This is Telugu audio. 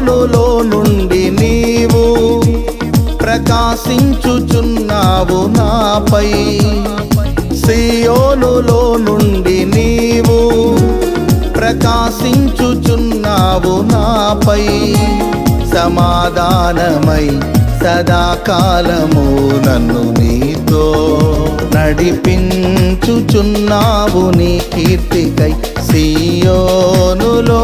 సియోనులో నుండి నీవు ప్రకాశించుచున్నావు నాపై, సియోనులో నుండి నీవు ప్రకాశించుచున్నావు నాపై, సమాధానమై సదాకాలము నన్ను నీతో నడిపించుచున్నావు నీ కీర్తికై, సియోనులో